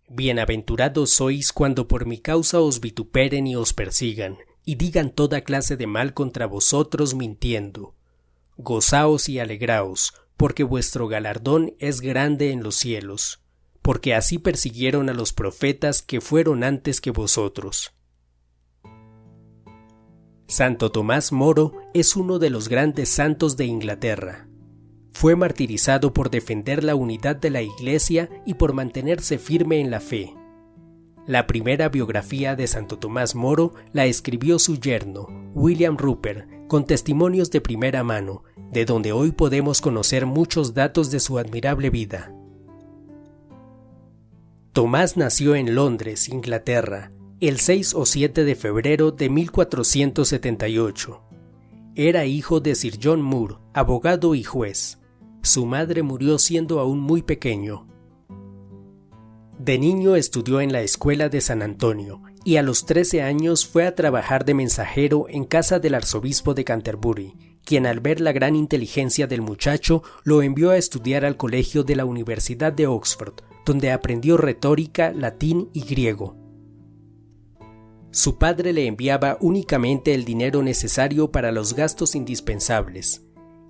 Bienaventurados sois cuando por mi causa os vituperen y os persigan, y digan toda clase de mal contra vosotros mintiendo. Gozaos y alegraos, porque vuestro galardón es grande en los cielos, porque así persiguieron a los profetas que fueron antes que vosotros. Santo Tomás Moro es uno de los grandes santos de Inglaterra. Fue martirizado por defender la unidad de la Iglesia y por mantenerse firme en la fe. La primera biografía de Santo Tomás Moro la escribió su yerno, William Rupert, con testimonios de primera mano, de donde hoy podemos conocer muchos datos de su admirable vida. Tomás nació en Londres, Inglaterra, el 6 o 7 de febrero de 1478. Era hijo de Sir John Moore, abogado y juez. Su madre murió siendo aún muy pequeño. De niño estudió en la escuela de San Antonio y a los 13 años fue a trabajar de mensajero en casa del arzobispo de Canterbury, quien al ver la gran inteligencia del muchacho lo envió a estudiar al colegio de la Universidad de Oxford, donde aprendió retórica, latín y griego. Su padre le enviaba únicamente el dinero necesario para los gastos indispensables.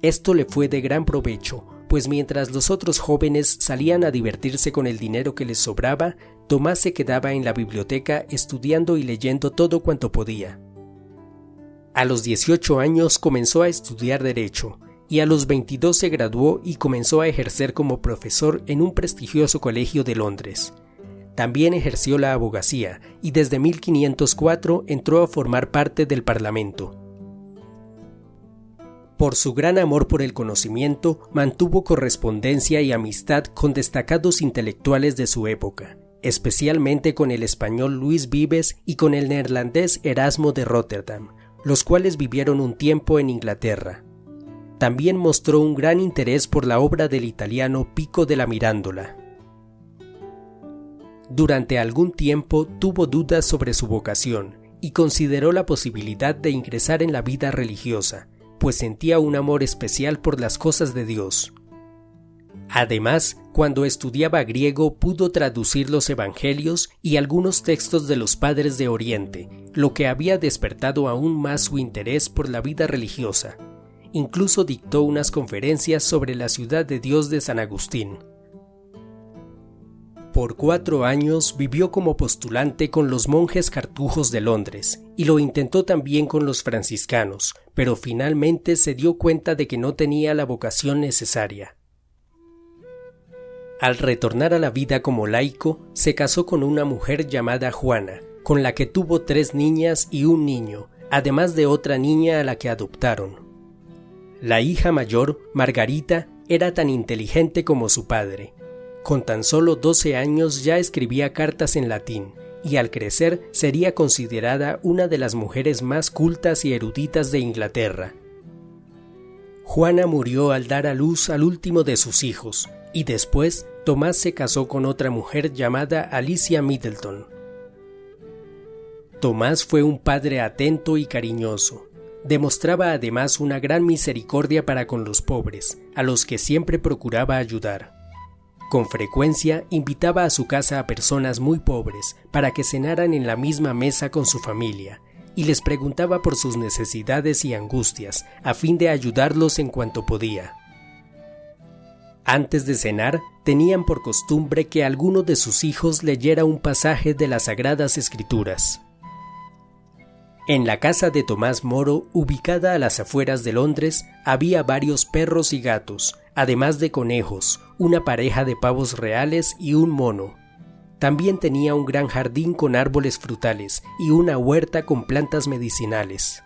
Esto le fue de gran provecho, pues mientras los otros jóvenes salían a divertirse con el dinero que les sobraba, Tomás se quedaba en la biblioteca estudiando y leyendo todo cuanto podía. A los 18 años comenzó a estudiar Derecho, y a los 22 se graduó y comenzó a ejercer como profesor en un prestigioso colegio de Londres. También ejerció la abogacía y desde 1504 entró a formar parte del Parlamento. Por su gran amor por el conocimiento, mantuvo correspondencia y amistad con destacados intelectuales de su época, especialmente con el español Luis Vives y con el neerlandés Erasmo de Rotterdam, los cuales vivieron un tiempo en Inglaterra. También mostró un gran interés por la obra del italiano Pico della Mirandola. Durante algún tiempo tuvo dudas sobre su vocación y consideró la posibilidad de ingresar en la vida religiosa, pues sentía un amor especial por las cosas de Dios. Además, cuando estudiaba griego pudo traducir los evangelios y algunos textos de los padres de Oriente, lo que había despertado aún más su interés por la vida religiosa. Incluso dictó unas conferencias sobre la ciudad de Dios de San Agustín. Por 4 años vivió como postulante con los monjes cartujos de Londres y lo intentó también con los franciscanos, pero finalmente se dio cuenta de que no tenía la vocación necesaria. Al retornar a la vida como laico, se casó con una mujer llamada Juana, con la que tuvo 3 niñas y un niño, además de otra niña a la que adoptaron. La hija mayor, Margarita, era tan inteligente como su padre. Con tan solo 12 años ya escribía cartas en latín, y al crecer sería considerada una de las mujeres más cultas y eruditas de Inglaterra. Juana murió al dar a luz al último de sus hijos, y después Tomás se casó con otra mujer llamada Alicia Middleton. Tomás fue un padre atento y cariñoso. Demostraba además una gran misericordia para con los pobres, a los que siempre procuraba ayudar. Con frecuencia invitaba a su casa a personas muy pobres para que cenaran en la misma mesa con su familia, y les preguntaba por sus necesidades y angustias, a fin de ayudarlos en cuanto podía. Antes de cenar, tenían por costumbre que alguno de sus hijos leyera un pasaje de las Sagradas Escrituras. En la casa de Tomás Moro, ubicada a las afueras de Londres, había varios perros y gatos, además de conejos, una pareja de pavos reales y un mono. También tenía un gran jardín con árboles frutales y una huerta con plantas medicinales.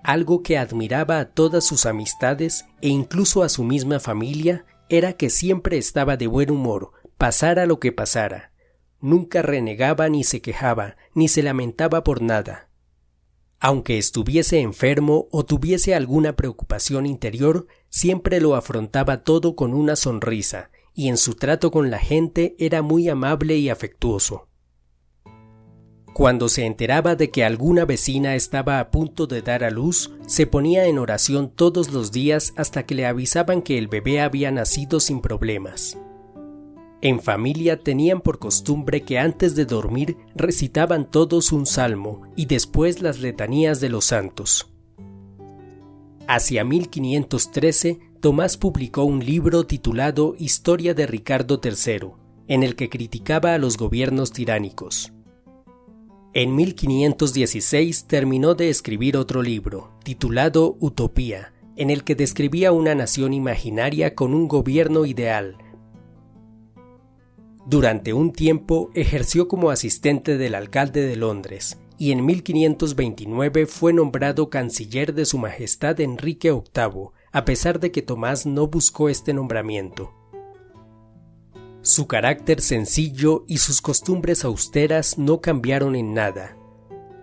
Algo que admiraba a todas sus amistades e incluso a su misma familia era que siempre estaba de buen humor, pasara lo que pasara. Nunca renegaba ni se quejaba, ni se lamentaba por nada. Aunque estuviese enfermo o tuviese alguna preocupación interior, siempre lo afrontaba todo con una sonrisa, y en su trato con la gente era muy amable y afectuoso. Cuando se enteraba de que alguna vecina estaba a punto de dar a luz, se ponía en oración todos los días hasta que le avisaban que el bebé había nacido sin problemas. En familia tenían por costumbre que antes de dormir recitaban todos un salmo y después las letanías de los santos. Hacia 1513, Tomás publicó un libro titulado Historia de Ricardo III, en el que criticaba a los gobiernos tiránicos. En 1516 terminó de escribir otro libro, titulado Utopía, en el que describía una nación imaginaria con un gobierno ideal. Durante un tiempo ejerció como asistente del alcalde de Londres y en 1529 fue nombrado canciller de Su Majestad Enrique VIII, a pesar de que Tomás no buscó este nombramiento. Su carácter sencillo y sus costumbres austeras no cambiaron en nada.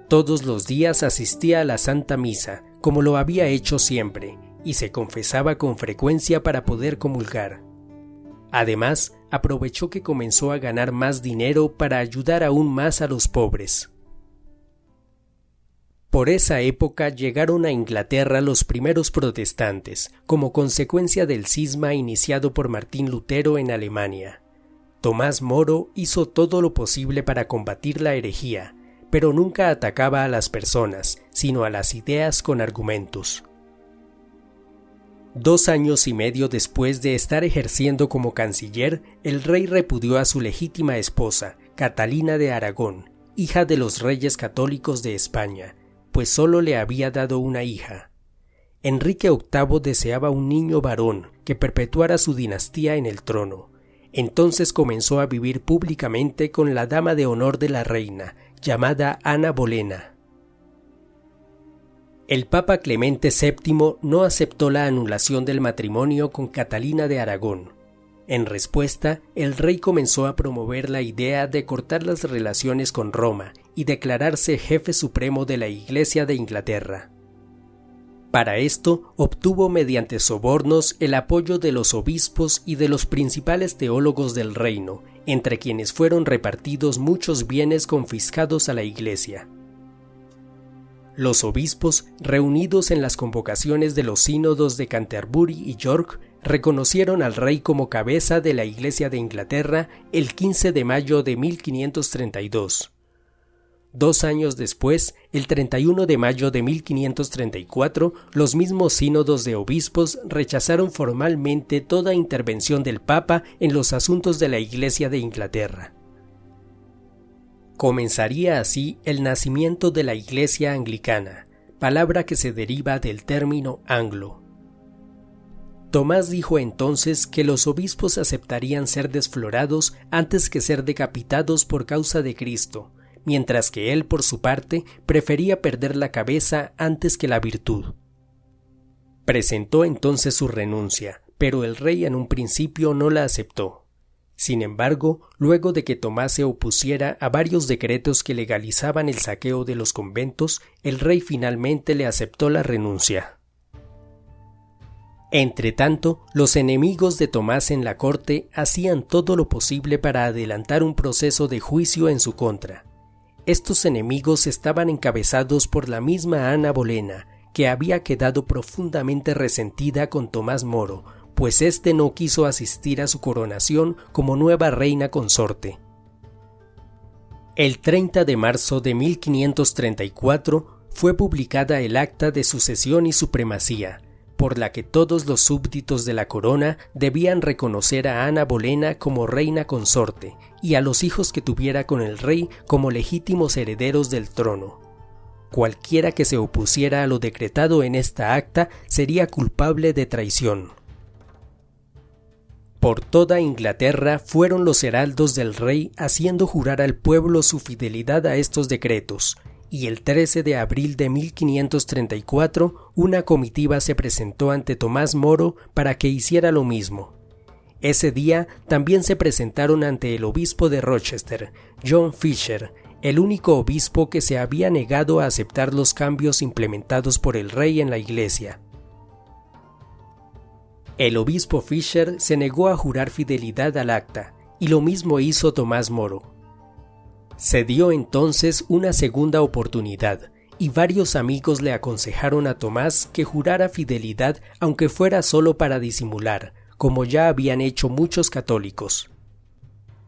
Todos los días asistía a la Santa Misa, como lo había hecho siempre, y se confesaba con frecuencia para poder comulgar. Además, aprovechó que comenzó a ganar más dinero para ayudar aún más a los pobres. Por esa época llegaron a Inglaterra los primeros protestantes, como consecuencia del cisma iniciado por Martín Lutero en Alemania. Tomás Moro hizo todo lo posible para combatir la herejía, pero nunca atacaba a las personas, sino a las ideas con argumentos. 2 años y medio después de estar ejerciendo como canciller, el rey repudió a su legítima esposa, Catalina de Aragón, hija de los reyes católicos de España, pues solo le había dado una hija. Enrique VIII deseaba un niño varón que perpetuara su dinastía en el trono. Entonces comenzó a vivir públicamente con la dama de honor de la reina, llamada Ana Bolena. El Papa Clemente VII no aceptó la anulación del matrimonio con Catalina de Aragón. En respuesta, el rey comenzó a promover la idea de cortar las relaciones con Roma y declararse jefe supremo de la Iglesia de Inglaterra. Para esto, obtuvo mediante sobornos el apoyo de los obispos y de los principales teólogos del reino, entre quienes fueron repartidos muchos bienes confiscados a la Iglesia. Los obispos, reunidos en las convocaciones de los sínodos de Canterbury y York, reconocieron al rey como cabeza de la Iglesia de Inglaterra el 15 de mayo de 1532. 2 años después, el 31 de mayo de 1534, los mismos sínodos de obispos rechazaron formalmente toda intervención del Papa en los asuntos de la Iglesia de Inglaterra. Comenzaría así el nacimiento de la Iglesia anglicana, palabra que se deriva del término anglo. Tomás dijo entonces que los obispos aceptarían ser desflorados antes que ser decapitados por causa de Cristo, mientras que él, por su parte, prefería perder la cabeza antes que la virtud. Presentó entonces su renuncia, pero el rey en un principio no la aceptó. Sin embargo, luego de que Tomás se opusiera a varios decretos que legalizaban el saqueo de los conventos, el rey finalmente le aceptó la renuncia. Entretanto, los enemigos de Tomás en la corte hacían todo lo posible para adelantar un proceso de juicio en su contra. Estos enemigos estaban encabezados por la misma Ana Bolena, que había quedado profundamente resentida con Tomás Moro, pues éste no quiso asistir a su coronación como nueva reina consorte. El 30 de marzo de 1534 fue publicada el Acta de Sucesión y Supremacía, por la que todos los súbditos de la corona debían reconocer a Ana Bolena como reina consorte y a los hijos que tuviera con el rey como legítimos herederos del trono. Cualquiera que se opusiera a lo decretado en esta acta sería culpable de traición. Por toda Inglaterra fueron los heraldos del rey haciendo jurar al pueblo su fidelidad a estos decretos, y el 13 de abril de 1534 una comitiva se presentó ante Tomás Moro para que hiciera lo mismo. Ese día también se presentaron ante el obispo de Rochester, John Fisher, el único obispo que se había negado a aceptar los cambios implementados por el rey en la iglesia. El obispo Fisher se negó a jurar fidelidad al acta, y lo mismo hizo Tomás Moro. Se dio entonces una segunda oportunidad, y varios amigos le aconsejaron a Tomás que jurara fidelidad aunque fuera solo para disimular, como ya habían hecho muchos católicos.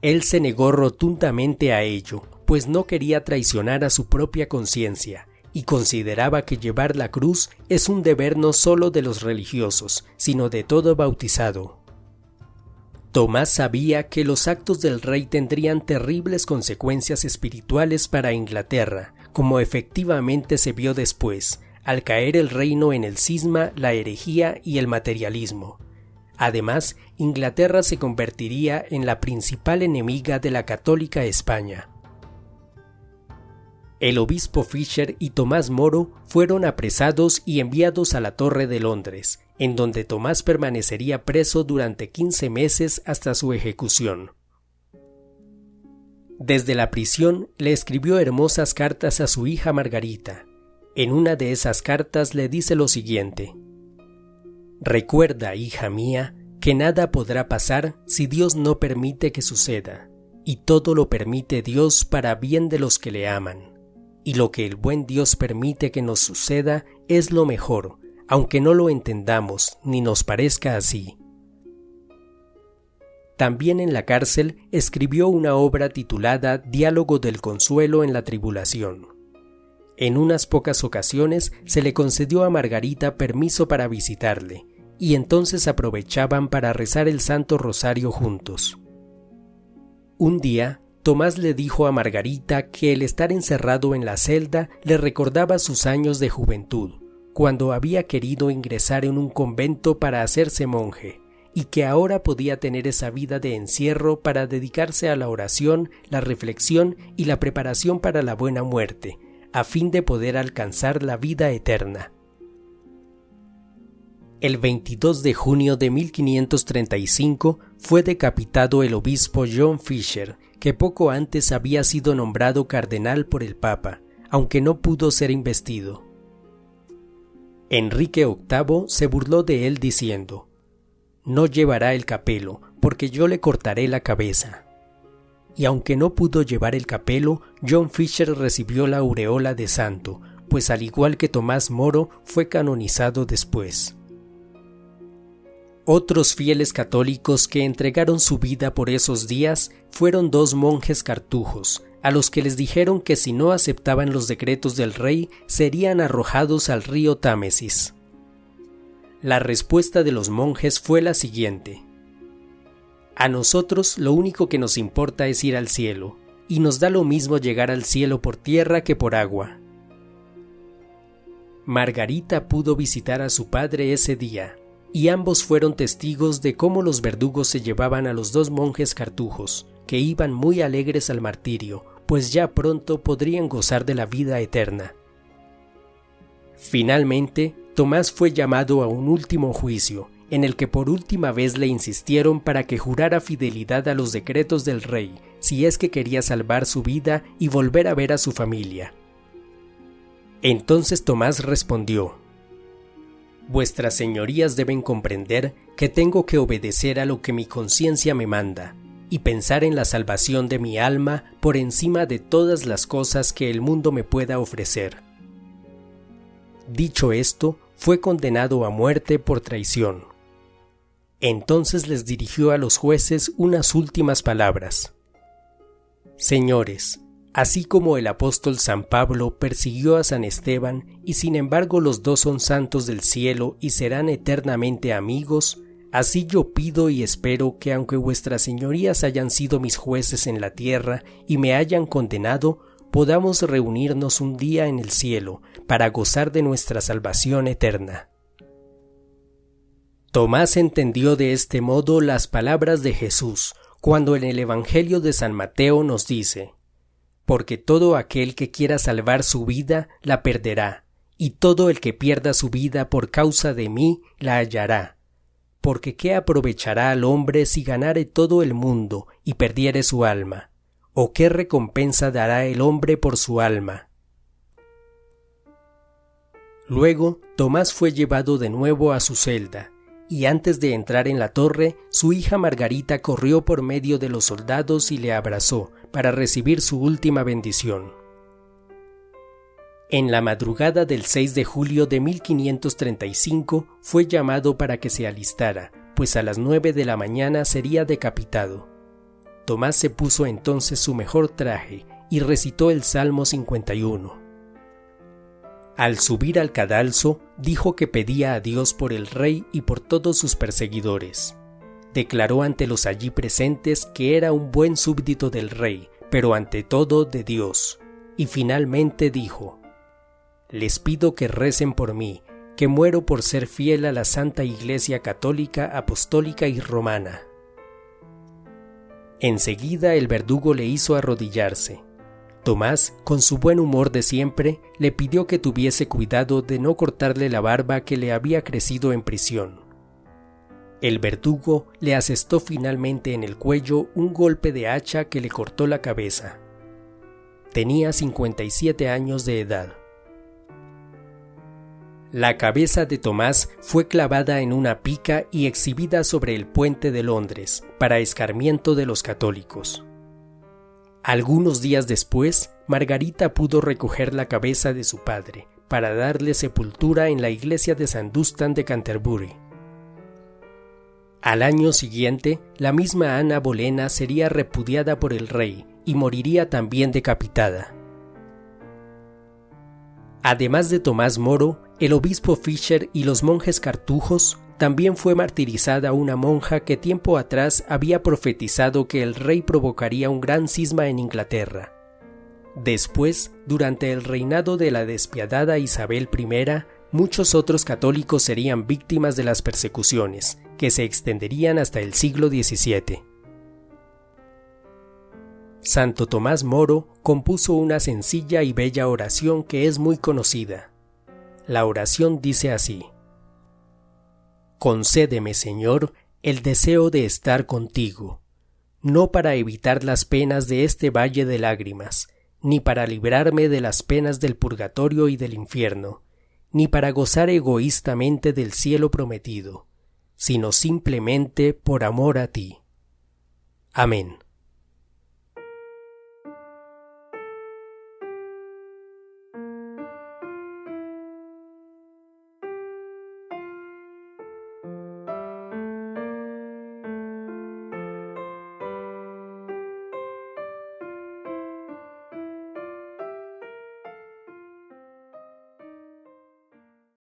Él se negó rotundamente a ello, pues no quería traicionar a su propia conciencia, y consideraba que llevar la cruz es un deber no solo de los religiosos, sino de todo bautizado. Tomás sabía que los actos del rey tendrían terribles consecuencias espirituales para Inglaterra, como efectivamente se vio después, al caer el reino en el cisma, la herejía y el materialismo. Además, Inglaterra se convertiría en la principal enemiga de la católica España. El obispo Fisher y Tomás Moro fueron apresados y enviados a la Torre de Londres, en donde Tomás permanecería preso durante 15 meses hasta su ejecución. Desde la prisión le escribió hermosas cartas a su hija Margarita. En una de esas cartas le dice lo siguiente: «Recuerda, hija mía, que nada podrá pasar si Dios no permite que suceda, y todo lo permite Dios para bien de los que le aman. Y lo que el buen Dios permite que nos suceda es lo mejor, aunque no lo entendamos ni nos parezca así». También en la cárcel escribió una obra titulada Diálogo del Consuelo en la Tribulación. En unas pocas ocasiones se le concedió a Margarita permiso para visitarle, y entonces aprovechaban para rezar el Santo Rosario juntos. Un día, Tomás le dijo a Margarita que el estar encerrado en la celda le recordaba sus años de juventud, cuando había querido ingresar en un convento para hacerse monje, y que ahora podía tener esa vida de encierro para dedicarse a la oración, la reflexión y la preparación para la buena muerte, a fin de poder alcanzar la vida eterna. El 22 de junio de 1535 fue decapitado el obispo John Fisher, que poco antes había sido nombrado cardenal por el Papa, aunque no pudo ser investido. Enrique VIII se burló de él diciendo: «No llevará el capelo, porque yo le cortaré la cabeza». Y aunque no pudo llevar el capelo, John Fisher recibió la aureola de santo, pues al igual que Tomás Moro, fue canonizado después. Otros fieles católicos que entregaron su vida por esos días fueron 2 monjes cartujos, a los que les dijeron que si no aceptaban los decretos del rey, serían arrojados al río Támesis. La respuesta de los monjes fue la siguiente: «A nosotros lo único que nos importa es ir al cielo, y nos da lo mismo llegar al cielo por tierra que por agua». Margarita pudo visitar a su padre ese día, y ambos fueron testigos de cómo los verdugos se llevaban a los 2 monjes cartujos, que iban muy alegres al martirio, pues ya pronto podrían gozar de la vida eterna. Finalmente, Tomás fue llamado a un último juicio, en el que por última vez le insistieron para que jurara fidelidad a los decretos del rey, si es que quería salvar su vida y volver a ver a su familia. Entonces Tomás respondió: «Vuestras señorías deben comprender que tengo que obedecer a lo que mi conciencia me manda, y pensar en la salvación de mi alma por encima de todas las cosas que el mundo me pueda ofrecer». Dicho esto, fue condenado a muerte por traición. Entonces les dirigió a los jueces unas últimas palabras: «Señores, así como el apóstol San Pablo persiguió a San Esteban, y sin embargo los 2 son santos del cielo y serán eternamente amigos, así yo pido y espero que aunque vuestras señorías hayan sido mis jueces en la tierra y me hayan condenado, podamos reunirnos un día en el cielo para gozar de nuestra salvación eterna». Tomás entendió de este modo las palabras de Jesús, cuando en el Evangelio de San Mateo nos dice: «Porque todo aquel que quiera salvar su vida, la perderá, y todo el que pierda su vida por causa de mí, la hallará. Porque ¿qué aprovechará al hombre si ganare todo el mundo y perdiere su alma? ¿O qué recompensa dará el hombre por su alma?». Luego, Tomás fue llevado de nuevo a su celda, y antes de entrar en la torre, su hija Margarita corrió por medio de los soldados y le abrazó para recibir su última bendición. En la madrugada del 6 de julio de 1535 fue llamado para que se alistara, pues a las 9 de la mañana sería decapitado. Tomás se puso entonces su mejor traje y recitó el Salmo 51. Al subir al cadalso, dijo que pedía a Dios por el rey y por todos sus perseguidores. Declaró ante los allí presentes que era un buen súbdito del rey, pero ante todo de Dios. Y finalmente dijo: «Les pido que recen por mí, que muero por ser fiel a la Santa Iglesia Católica, Apostólica y Romana». Enseguida el verdugo le hizo arrodillarse. Tomás, con su buen humor de siempre, le pidió que tuviese cuidado de no cortarle la barba que le había crecido en prisión. El verdugo le asestó finalmente en el cuello un golpe de hacha que le cortó la cabeza. Tenía 57 años de edad. La cabeza de Tomás fue clavada en una pica y exhibida sobre el puente de Londres, para escarmiento de los católicos. Algunos días después, Margarita pudo recoger la cabeza de su padre para darle sepultura en la iglesia de St. Dunstan de Canterbury. Al año siguiente, la misma Ana Bolena sería repudiada por el rey y moriría también decapitada. Además de Tomás Moro, el obispo Fisher y los monjes cartujos, también fue martirizada una monja que tiempo atrás había profetizado que el rey provocaría un gran cisma en Inglaterra. Después, durante el reinado de la despiadada Isabel I, muchos otros católicos serían víctimas de las persecuciones, que se extenderían hasta el siglo XVII. Santo Tomás Moro compuso una sencilla y bella oración que es muy conocida. La oración dice así: «Concédeme, Señor, el deseo de estar contigo, no para evitar las penas de este valle de lágrimas, ni para librarme de las penas del purgatorio y del infierno, ni para gozar egoístamente del cielo prometido, sino simplemente por amor a ti. Amén».